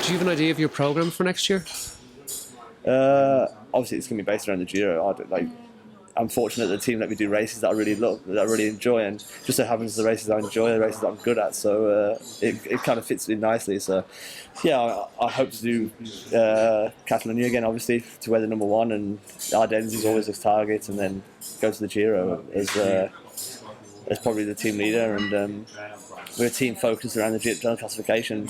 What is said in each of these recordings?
Do you have an idea of your programme for next year? Obviously, it's going to be based around the Giro. I'm fortunate that the team let me do races that I really love, that I really enjoy, and just so happens the races I enjoy, the races that I'm good at. So it kind of fits in nicely. So yeah, I hope to do Catalonia again, obviously, to wear the number one, and Ardennes is always a target, and then go to the Giro as probably the team leader. And we're a team focused around the general classification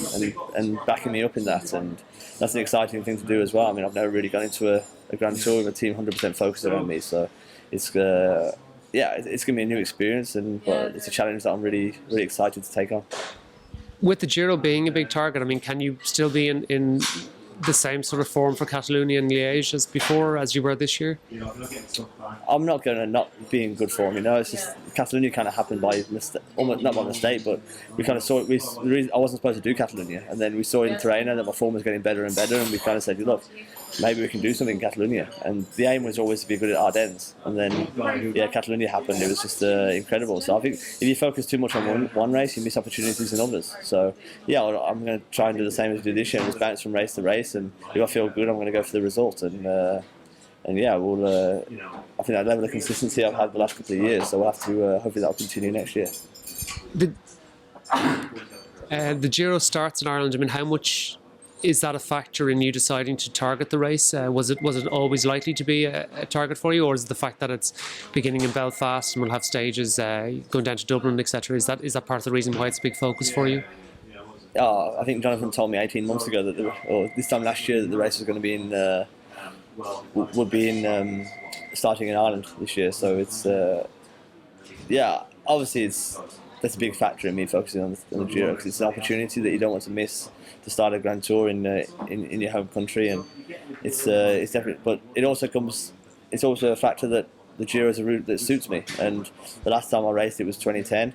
and backing me up in that, and that's an exciting thing to do as well. I mean, I've never really gone into a Grand Tour with a team 100% focused around me, so it's going to be a new experience, but it's a challenge that I'm really excited to take on. With the Giro being a big target, I mean, can you still be in the same sort of form for Catalonia and Liège as before, as you were this year? I'm not going to not be in good form, It's just Catalonia kind of happened by mistake, almost not by mistake, but we kind of saw it. I wasn't supposed to do Catalonia, and then we saw in Tirreno that my form was getting better and better, and we kind of said, look, maybe we can do something in Catalonia. And the aim was always to be good at Ardennes, and then Catalonia happened. It was just incredible. So I think if you focus too much on one race, you miss opportunities in others. So I'm going to try and do the same as we did this year, and just bounce from race to race. And if I feel good, I'm going to go for the result. And I think that level of consistency I've had the last couple of years. So we'll have to hopefully that'll continue next year. The Giro starts in Ireland. I mean, how much is that a factor in you deciding to target the race? Was it always likely to be a target for you, or is it the fact that it's beginning in Belfast and we'll have stages going down to Dublin, etc.? Is that part of the reason why it's a big focus for you? I think Jonathan told me 18 months ago or this time last year, that the race was going to be would be starting in Ireland this year. So it's obviously that's a big factor in me focusing on the Giro, because it's an opportunity that you don't want to miss to start a Grand Tour in your home country, and it's definitely. But it's also a factor that the Giro is a route that suits me. And the last time I raced, it was 2010,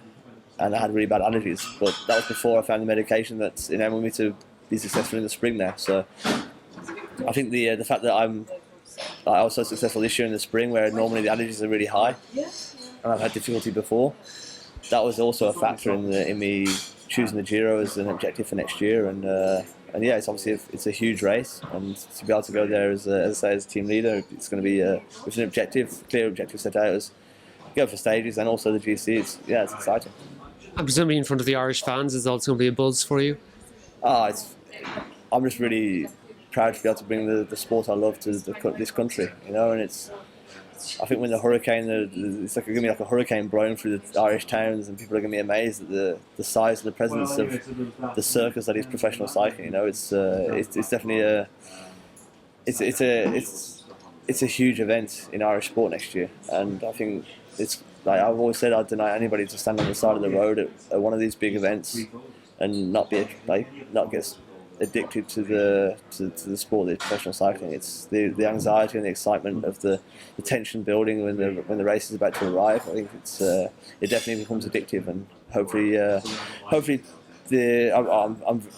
and I had really bad allergies. But that was before I found the medication that's enabled me to be successful in the spring now. So I think the fact that I was so successful this year in the spring, where normally the allergies are really high, and I've had difficulty before, that was also a factor in me choosing the Giro as an objective for next year. And it's obviously it's a huge race, and to be able to go there as team leader, it's going to be with an clear objective set out as go for stages, and also the GC. It's exciting. And presumably in front of the Irish fans is also going to be a buzz for you. I'm just really proud to be able to bring the sport I love to this country, and I think when the hurricane, it's going to be like a hurricane blowing through the Irish towns, and people are going to be amazed at the size and the presence of the circus that is professional cycling. It's definitely it's a huge event in Irish sport next year, and I think it's like I've always said, I'd deny anybody to stand on the side of the road at one of these big events and not get addicted to the sport of professional cycling. It's the anxiety and the excitement of the tension building when the race is about to arrive. I think it definitely becomes addictive, and hopefully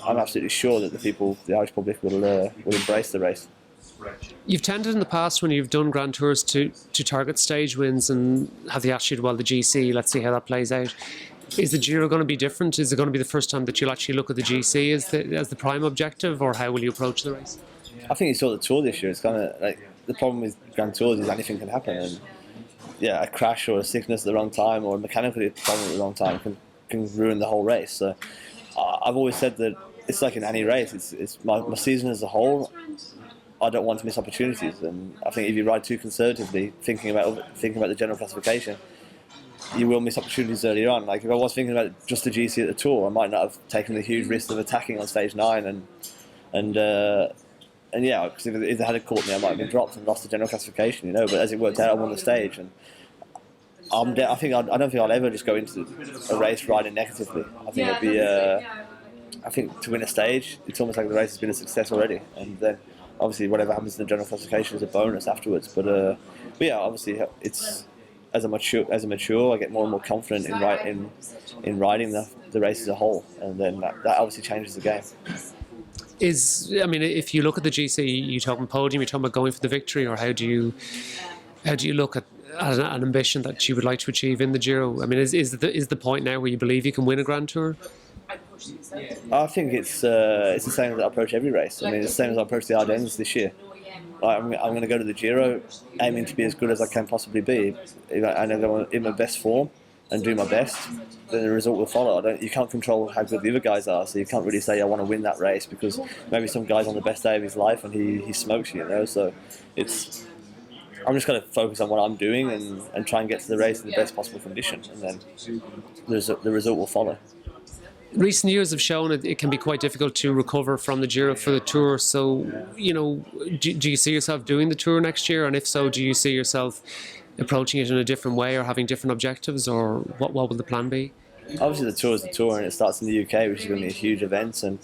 I'm absolutely sure that the Irish public will embrace the race. You've tended in the past, when you've done Grand Tours, to target stage wins and have the attitude, well, the GC, let's see how that plays out. Is the Giro going to be different? Is it going to be the first time that you'll actually look at the GC as the prime objective, or how will you approach the race? I think you saw the Tour this year. It's kind of like the problem with Grand Tours is anything can happen, and a crash or a sickness at the wrong time or a mechanical problem at the wrong time can ruin the whole race. So I've always said that it's like in any race. It's my season as a whole. I don't want to miss opportunities, and I think if you ride too conservatively, thinking about the general classification, you will miss opportunities earlier on. Like if I was thinking about just the GC at the Tour, I might not have taken the huge risk of attacking on stage 9, because if they had caught me, I might have been dropped and lost the general classification, But as it worked out, I won the stage, and I don't think I'll ever just go into a race riding negatively. I think it'd be, I think to win a stage, it's almost like the race has been a success already, and then obviously whatever happens in the general classification is a bonus afterwards. But obviously it's. As I mature, I get more and more confident in riding the race as a whole, and then that obviously changes the game. If you look at the GC, you talking podium, you talking about going for the victory, or how do you look at an ambition that you would like to achieve in the Giro? I mean, is the point now where you believe you can win a Grand Tour? I think it's the same as I approach every race. I mean, it's the same as I approach the Ardennes this year. I'm going to go to the Giro aiming to be as good as I can possibly be. If I go in my best form and do my best, then the result will follow. You can't control how good the other guys are, so you can't really say I want to win that race, because maybe some guy's on the best day of his life and he smokes you, you know. So I'm just going to focus on what I'm doing and try and get to the race in the best possible condition, and then the result will follow. Recent years have shown it can be quite difficult to recover from the Giro for the Tour. So, do you see yourself doing the Tour next year? And if so, do you see yourself approaching it in a different way or having different objectives, or what will the plan be? Obviously, the Tour is the Tour, and it starts in the UK, which is going to be a huge event. And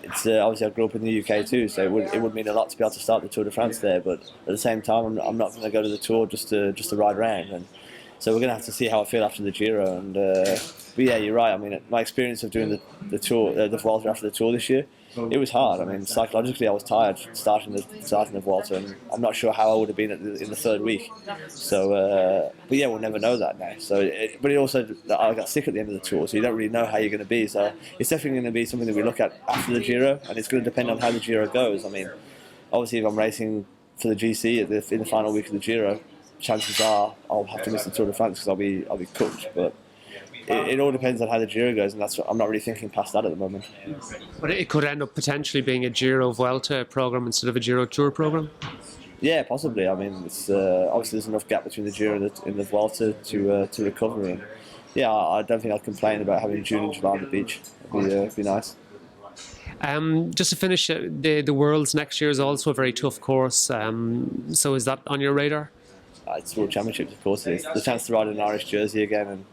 it's obviously I grew up in the UK too, so it would mean a lot to be able to start the Tour de France there. But at the same time, I'm not going to go to the Tour just to ride around. And so we're going to have to see how I feel after the Giro. And but yeah, you're right. I mean, my experience of doing the Tour, the Vuelta after the Tour this year, it was hard. I mean, psychologically, I was tired starting the Vuelta, and I'm not sure how I would have been in the third week. So, but yeah, we'll never know that now. So, but it also, I got sick at the end of the Tour, so you don't really know how you're going to be. So, it's definitely going to be something that we look at after the Giro, and it's going to depend on how the Giro goes. I mean, obviously, if I'm racing for the GC in the final week of the Giro, chances are I'll have to miss the Tour de France because I'll be cooked. But it all depends on how the Giro goes, and that's what I'm not really thinking past that at the moment. But it could end up potentially being a Giro Vuelta program instead of a Giro Tour program. Yeah, possibly. I mean, it's obviously there's enough gap between the Giro and the Vuelta to recover. And yeah, I don't think I'd complain about having June and July on the beach. It'd be nice. Just to finish, the Worlds next year is also a very tough course. So is that on your radar? It's World Championships, of course. It is. The chance to ride in an Irish jersey again, and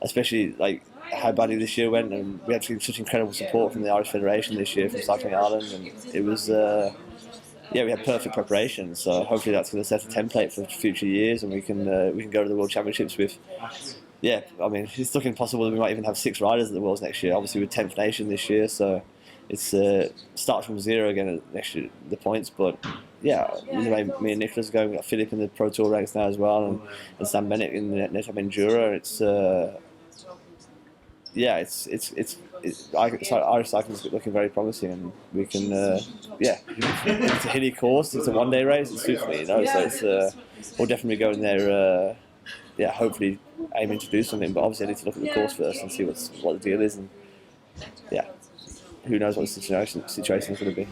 especially like how badly this year went, and we had such incredible support from the Irish Federation this year, from Cycling Ireland, and it was we had perfect preparation. So hopefully that's going to set a template for future years, and we can go to the World Championships with. Yeah, I mean, it's looking possible that we might even have 6 riders at the Worlds next year. Obviously, with 10th nation this year, so it's start from zero again next year, the points. But yeah, me and Nicholas are going. We've got Philip in the Pro Tour ranks now as well, and Sam Bennett in the Netap Enduro. Irish cycling is looking very promising, and we can it's a hilly course. It's a one-day race. It suits me, So we'll definitely go in there. Hopefully aiming to do something, but obviously I need to look at the course first and see what the deal is, and who knows what the situation is going to be.